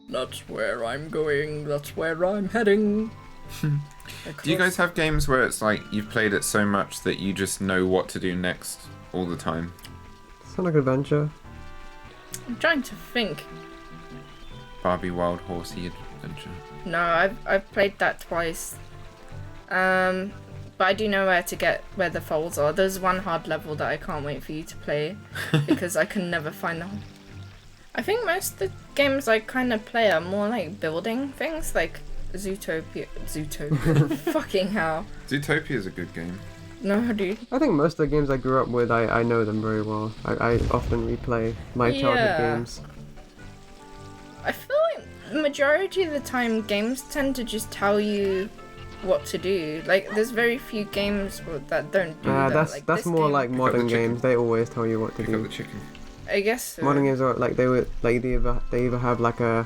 That's where I'm going, that's where I'm heading. Do you guys have games where it's like you've played it so much that you just know what to do next all the time? Sonic Adventure. I'm trying to think. Barbie Wild Horsey Adventure. No, I've played that twice. But I do know where the folds are. There's one hard level that I can't wait for you to play because I can never find them. I think most of the games I kind of play are more like building things, like Zootopia. Fucking hell. Zootopia is a good game. No, dude. I think most of the games I grew up with, I know them very well. I often replay my childhood games. I feel like the majority of the time games tend to just tell you what to do. Like, there's very few games that don't do that. That's more like modern games. They always tell you what to do. Pick up the chicken. I guess so. Modern games are like they either have like a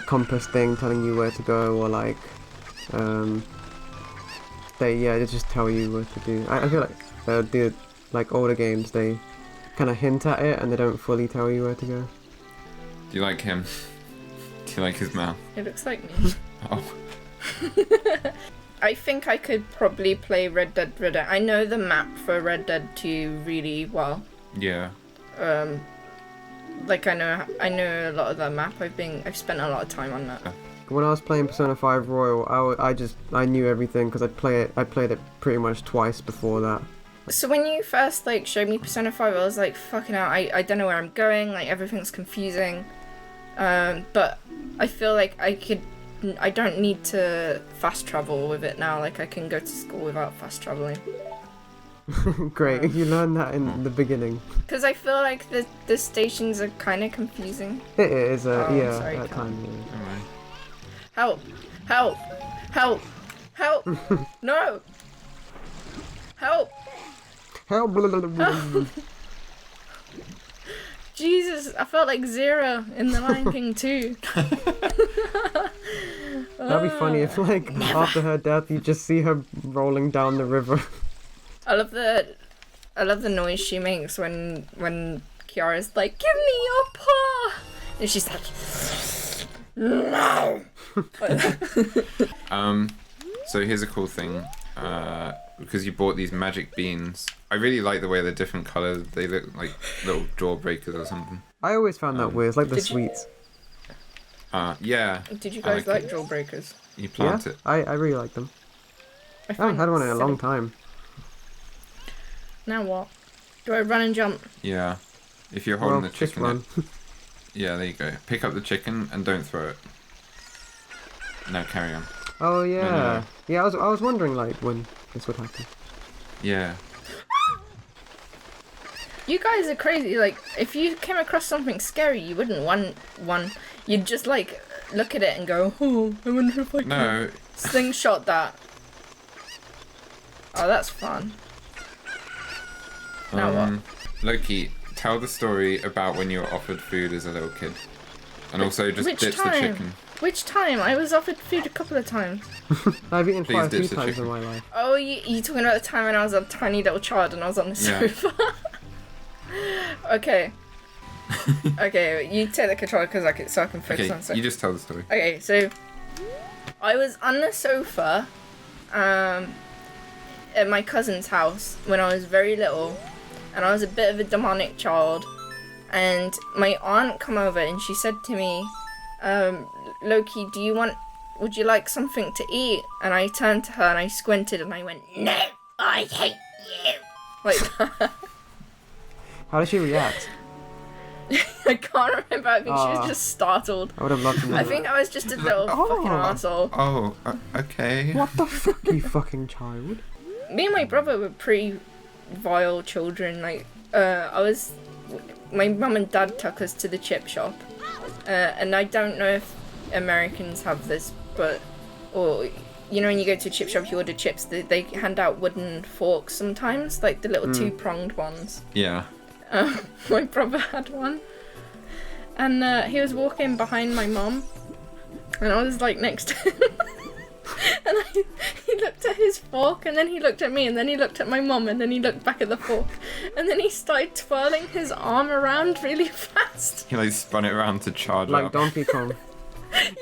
compass thing telling you where to go, or like they just tell you what to do. I feel like the like older games, they kind of hint at it and they don't fully tell you where to go. Do you like him? Do you like his mouth? It looks like me. Oh. I think I could probably play Red Dead Redemption. I know the map for Red Dead 2 really well. Yeah. Like I know a lot of the map. I've spent a lot of time on that. When I was playing Persona 5 Royal, I knew everything because I played it pretty much twice before that. So when you first like showed me Persona 5, I was like, fucking hell, I don't know where I'm going. Like everything's confusing. But I feel like I don't need to fast travel with it now. Like I can go to school without fast traveling. Great, you learned that in the beginning. Because I feel like the stations are kind of confusing. It is, yeah, sorry, at Callum. times. Yeah. Alright. Help! Help! Help! Help! No! Help! Help! Jesus, I felt like Zora in The Lion King too. That'd be funny if, like, after her death, you just see her rolling down the river. I love the noise she makes when Kiara's like, "Give me your paw," and she's like, "No." So here's a cool thing. Because you bought these magic beans. I really like the way they're different colours. They look like little jawbreakers or something. I always found that weird. It's like the Did you- sweets. Yeah. Did you I guys like like jawbreakers? You plant Yeah, it. I really like them. I haven't had one in a long time. Now what? Do I run and jump? Yeah. If you're holding Well, the just chicken. run. Yeah, there you go. Pick up the chicken and don't throw it. No, carry on. Oh yeah, No. yeah. I was wondering like when this would happen. Yeah. You guys are crazy. Like, if you came across something scary, you wouldn't want one. You'd just like look at it and go, "Oh, I wonder if I can No. slingshot that." Oh, that's fun. Now what? Loki, tell the story about when you were offered food as a little kid. And also just Which ditch the time? chicken. Which time? I was offered food a couple of times. I've eaten Please quite a few ditch the times chicken. in my life. Oh, you talking about the time when I was a tiny little child and I was on the Yeah. sofa? Okay. Okay, you take the controller because I can focus Okay, on stuff. you just tell the story. Okay, so I was on the sofa at my cousin's house when I was very little, and I was a bit of a demonic child, and my aunt come over and she said to me, Loki, would you like something to eat? And I turned to her and I squinted and I went, "No, I hate you." Like that. How did she react? I can't remember. I think she was Ah. just startled. I would have loved to know. I think I was just a little fucking asshole. Oh, okay. What the fuck, you fucking child? Me and my brother were pretty vile children. Like, my mum and dad took us to the chip shop, and I don't know if Americans have this, or when you go to a chip shop, you order chips. They hand out wooden forks sometimes, like the little 2-pronged ones. Yeah. My brother had one, and he was walking behind my mum, and I was like next to him. he looked at his fork, and then he looked at me, and then he looked at my mum, and then he looked back at the fork, and then he started twirling his arm around really fast. He like spun it around to charge Like up. Donkey Kong.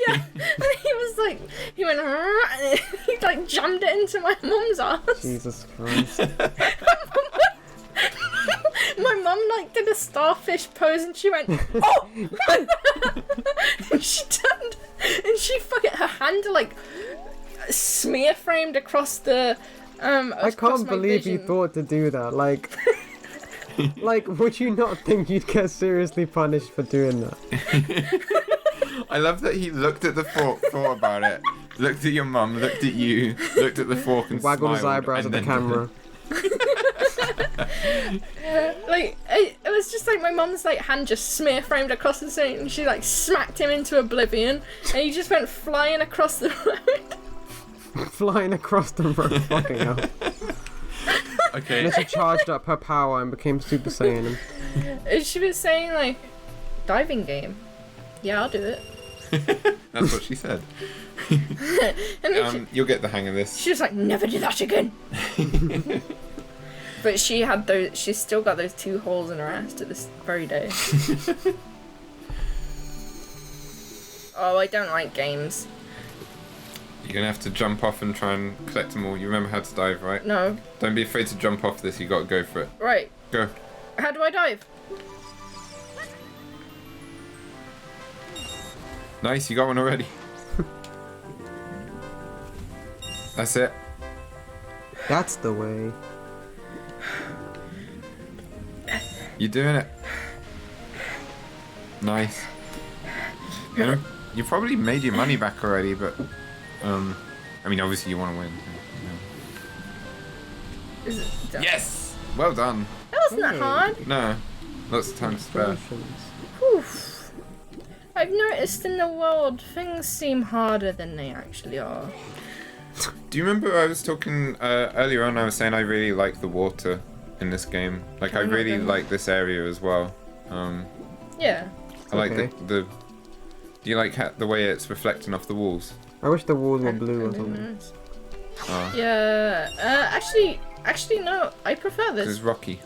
Yeah, and he went, and he like jammed it into my mum's ass. Jesus Christ. My mum like did a starfish pose, and she went, oh! And she turned, and she fucking, her hand like smear framed across the I can't believe you thought to do that. Like, like, would you not think you'd get seriously punished for doing that? I love that he looked at the fork, thought about it, looked at your mum, looked at you, looked at the fork and Waggled his smiled, eyebrows at and the then- camera. Like it was just like my mum's like hand just smear framed across the thing, and she like smacked him into oblivion, and he just went flying across the road. Flying across the road, fucking hell. Okay. And then she charged up her power and became Super Saiyan. And she was saying like, diving game. Yeah, I'll do it. That's what she said. And then You'll get the hang of this. she was like, never do that again. But she had those. She's still got those 2 holes in her ass to this very day. Oh, I don't like games. You're gonna have to jump off and try and collect them all. You remember how to dive, right? No. Don't be afraid to jump off this. You gotta go for it. Right. Go. How do I dive? Nice, you got one already. That's it. That's the way. You're doing it. Nice. You probably made your money back already, but I mean, obviously you want to win. Is it done? Yes. Well done. That wasn't that hard. No, lots of time to spare. Whew. I've noticed in the world things seem harder than they actually are. Do you remember I was talking earlier on? I was saying I really like the water in this game. Like I really like this area as well. Yeah. I like Okay. the. Do you like the way it's reflecting off the walls? I wish the walls were blue or something. Nice. Oh. Yeah. Actually, no. I prefer It's this. rocky.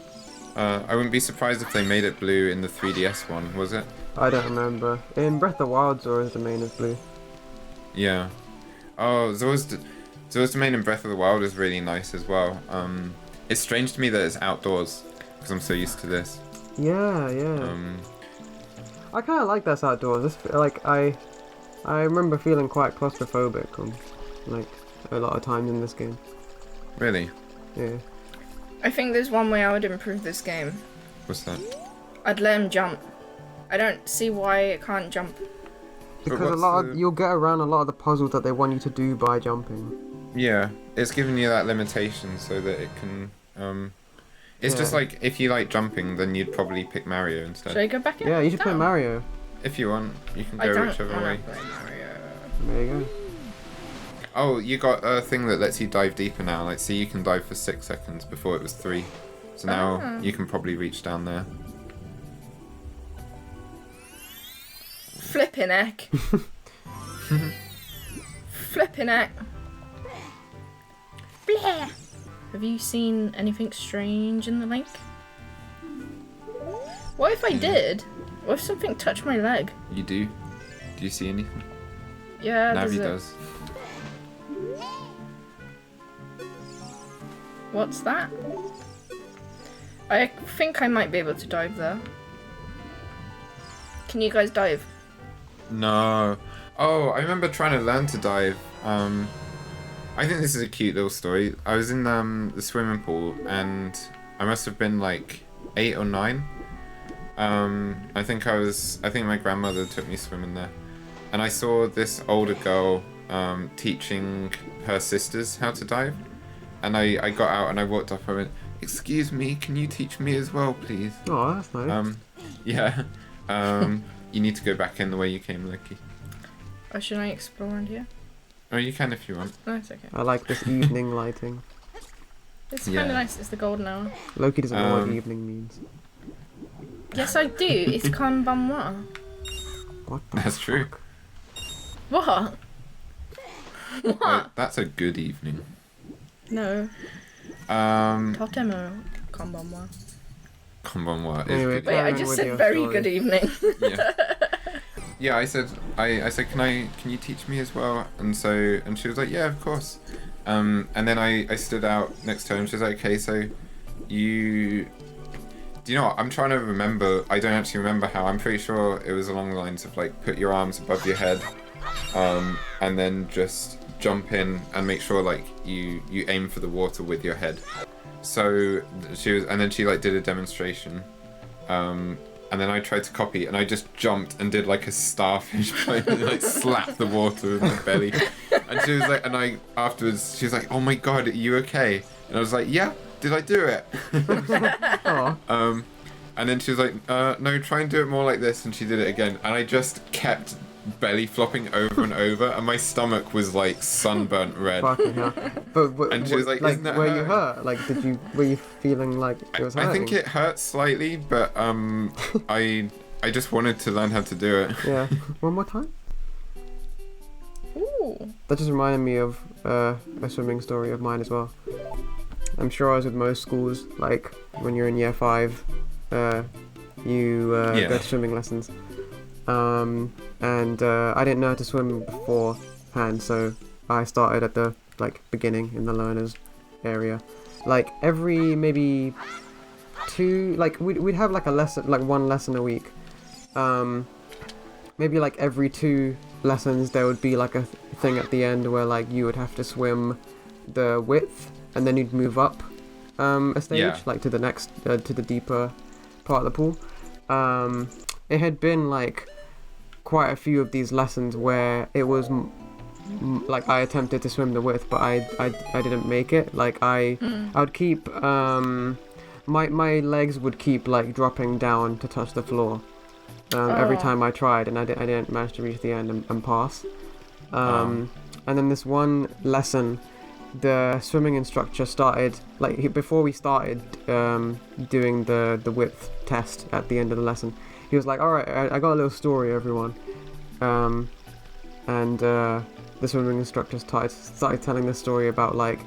I wouldn't be surprised if they made it blue in the 3DS one, was it? I don't remember. In Breath of the Wild, Zora's domain is blue. Yeah. Oh, Zora's domain in Breath of the Wild is really nice as well. It's strange to me that it's outdoors because I'm so used to this. Yeah, yeah. I kind of like that's outdoors. Like I remember feeling quite claustrophobic like a lot of times in this game. Really? Yeah. I think there's one way I would improve this game. What's that? I'd let him jump. I don't see why it can't jump. Because you'll get around a lot of the puzzles that they want you to do by jumping. Yeah, it's giving you that limitation so that it can. It's just Yeah. like if you like jumping, then you'd probably pick Mario Should instead. I go back in? Yeah, you should play Down? Mario. If you want, you can I go don't whichever wanna way. play Mario. There you go. Oh, you got a thing that lets you dive deeper now. Like, see, you can dive for 6 seconds. Before it was 3. So now Ah. you can probably reach down there. Flipping heck. Flipping heck. Blah. Have you seen anything strange in the lake? What if I did? What if something touched my leg? You do? Do you see anything? Yeah, Navi there's a... does. What's that? I think I might be able to dive there. Can you guys dive? No. Oh, I remember trying to learn to dive. I think this is a cute little story. I was in the swimming pool and I must have been like 8 or 9. I think my grandmother took me swimming there. And I saw this older girl teaching her sisters how to dive. And I got out and I walked up and I went, "Excuse me, can you teach me as well, please?" Oh, that's nice. Yeah. You need to go back in the way you came, Loki. Or should I explore around here? Oh, you can if you want. No, it's okay. I like this evening lighting. It's Yeah. kind of nice. It's the golden hour. Loki doesn't know what Um, evening means. Yes, I do. It's konbanwa. What the That's true. fuck? What? Like, that's a good evening. No. とてもこんばんは. Konbanwa is Anyway, good. Wait, I Carry on just with said your very story. good evening. Yeah. Yeah, I said, can you teach me as well? And she was like, yeah, of course. And then I stood out next to her and she was like, okay, so do you know what? I'm trying to remember. I don't actually remember how. I'm pretty sure it was along the lines of like, put your arms above your head, and then just jump in and make sure like you aim for the water with your head. So and then she like did a demonstration. And then I tried to copy, and I just jumped and did like a starfish, and like slapped the water with my belly. And she was like, afterwards, she was like, "Oh my god, are you okay?" And I was like, "Yeah, did I do it?" Oh. And then she was like, "No, try and do it more like this." And she did it again, and I just kept belly flopping over and over, and my stomach was like sunburnt red. Fucking hell. But And she was like, "Isn't that were you hurt?" hurt? Like, were you feeling like it was hurting? I think it hurt slightly, but I just wanted to learn how to do it. Yeah. One more time? Ooh. That just reminded me of a swimming story of mine as well. I'm sure as with most schools, like when you're in year 5, you go to swimming lessons. And I didn't know how to swim beforehand, so I started at the beginning in the learners area. Like every maybe 2, like we'd have like a lesson, like 1 lesson a week. Maybe like every 2 lessons there would be like a thing at the end where like you would have to swim the width, and then you'd move up a stage, like to the next to the deeper part of the pool. It had been like quite a few of these lessons where it was like I attempted to swim the width, but I didn't make it. Like I would keep my legs would keep like dropping down to touch the floor every time I tried, and I didn't manage to reach the end and pass. And then this one lesson, the swimming instructor started before we started doing the width test at the end of the lesson. He was like, "All right, I got a little story, everyone." And the swimming instructor started telling the story about like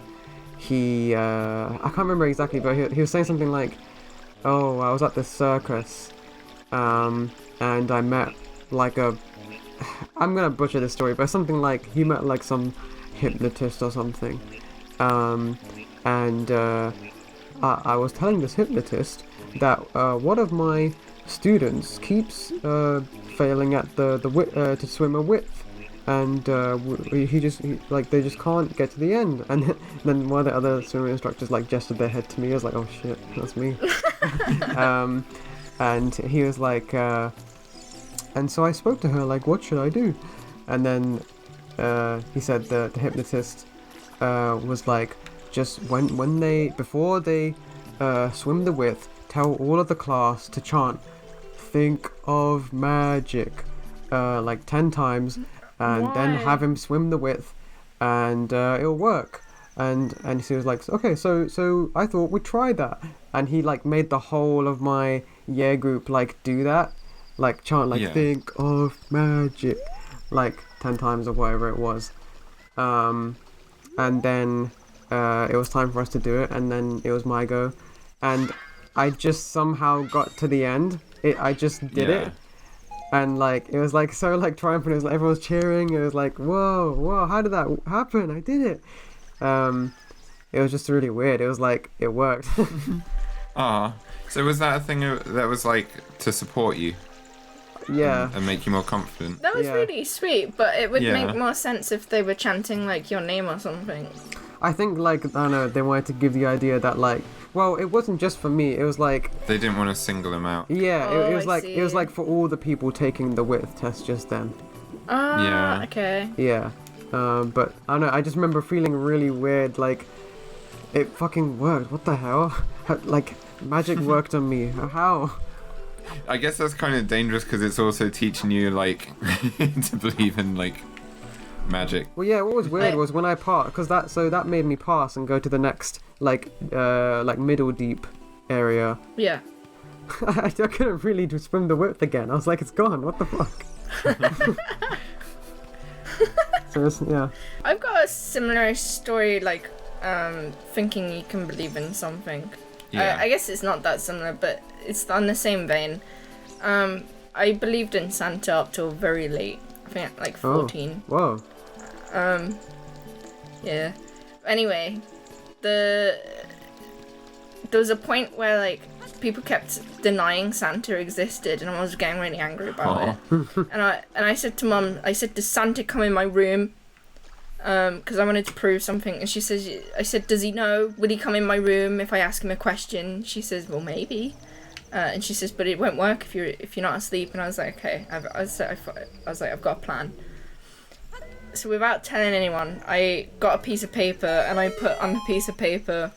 I can't remember exactly, but he was saying something like, "Oh, I was at this circus, and I met like I'm gonna butcher this story, but something like he met like some hypnotist or something, and I was telling this hypnotist that one of my students keeps failing at to swim a width, and they just can't get to the end." And then one of the other swimming instructors like gestured their head to me. I was like, "Oh shit, that's me." And he was like, and so I spoke to her like, "What should I do?" And then he said the hypnotist was like, "Just before they swim the width, tell all of the class to chant, 'Think of magic,' like 10 times, and then have him swim the width, and it'll work." And she was like, "Okay, so I thought we'd try that." And he like made the whole of my year group like do that, like chant like "Think of magic," like 10 times or whatever it was. And then it was time for us to do it, and then it was my go, and I just somehow got to the end. I just did it, and like it was like so like triumphant. It was like everyone was cheering. It was like, whoa, how did that happen? I did it. It was just really weird. It was like it worked. So was that a thing that was like to support you? Yeah. And make you more confident? That was really sweet, but it would Yeah. make more sense if they were chanting like your name or something. I think like I don't know, they wanted to give the idea that like, well, it wasn't just for me. It was like They didn't want to single them out. yeah, Oh, it was I like see. it was like for all the people taking the width test just then. Yeah. Okay. Yeah. But I don't know, I just remember feeling really weird, like it fucking worked. What the hell? Like magic worked on me. How? I guess that's kind of dangerous because it's also teaching you like to believe in like magic. Well, yeah. What was weird was when I passed, because that made me pass and go to the next like middle deep area. Yeah. I couldn't really swim the width again. I was like, it's gone. What the fuck? So yeah. I've got a similar story, like thinking you can believe in something. Yeah. I guess it's not that similar, but it's on the same vein. I believed in Santa up till very late. I think like 14. Whoa. Yeah. Anyway, there was a point where like people kept denying Santa existed, and I was getting really angry about it. And I said to Mum, I said, "Does Santa come in my room?" Because I wanted to prove something. And she says, I said, "Does he know? Will he come in my room if I ask him a question?" She says, "Well, maybe." And she says, "But it won't work if you're not asleep." And I was like, "Okay." I was like, "I've got a plan." So without telling anyone, I got a piece of paper and I put on the piece of paper,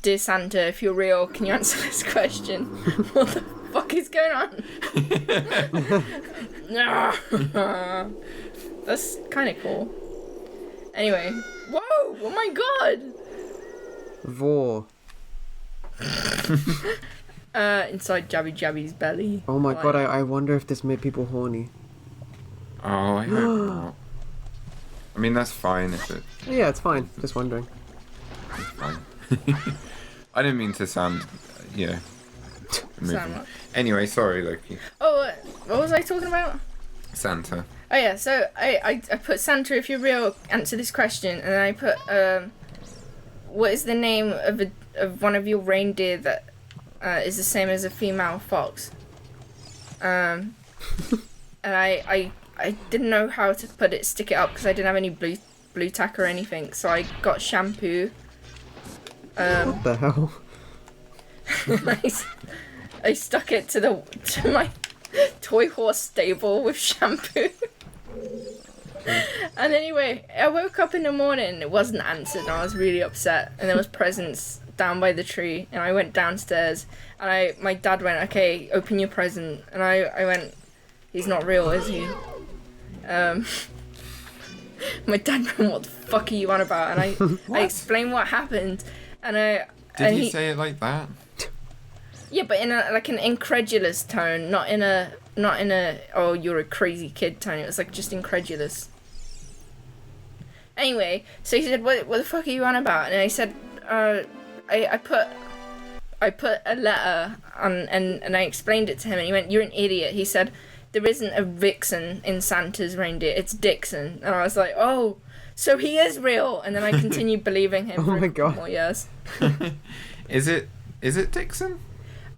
"Dear Santa, if you're real, can you answer this question?" What the fuck is going on? That's kind of cool. Anyway, whoa! Oh my god! Vor. Inside Jabby Jabby's belly. Oh my god, I wonder if this made people horny. Oh, I hope not. I mean, that's fine if it. Yeah, it's fine. Just wondering. It's fine. I didn't mean to sound, Sound what? Anyway, sorry, Loki. Oh, what was I talking about? Santa. Oh yeah, so I put Santa, if you're real, answer this question, and then I put what is the name of one of your reindeer that is the same as a female fox? And I didn't know how to stick it up because I didn't have any blue tack or anything, so I got shampoo. What the hell? I stuck it to my toy horse stable with shampoo. And anyway, I woke up in the morning, it wasn't answered, and I was really upset, and there was presents down by the tree, and I went downstairs, and my dad went, "Okay, open your present," and I went, "He's not real, is he?" My dad went, "What the fuck are you on about?" And I explained what happened, and Did he say it like that? Yeah, but in an incredulous tone, not in a "oh, you're a crazy kid" tone. It was like just incredulous. Anyway, so he said, "What the fuck are you on about?" And I said, I put a letter on, and I explained it to him, and he went, "You're an idiot." He said, "There isn't a vixen in Santa's reindeer, it's Dixon." And I was like, "Oh, so he is real." And then I continued believing him for a couple more years. Is it Dixon?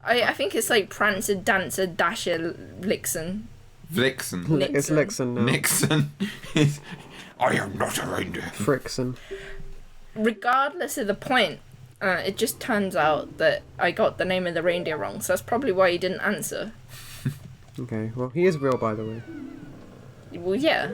I think it's like Prancer, Dancer, Dasher, Vixen. Vixen. It's Lixen now. Nixon. I am not a reindeer. Frixen. Regardless of the point, it just turns out that I got the name of the reindeer wrong, so that's probably why he didn't answer. Okay, well, he is real, by the way. Well, yeah.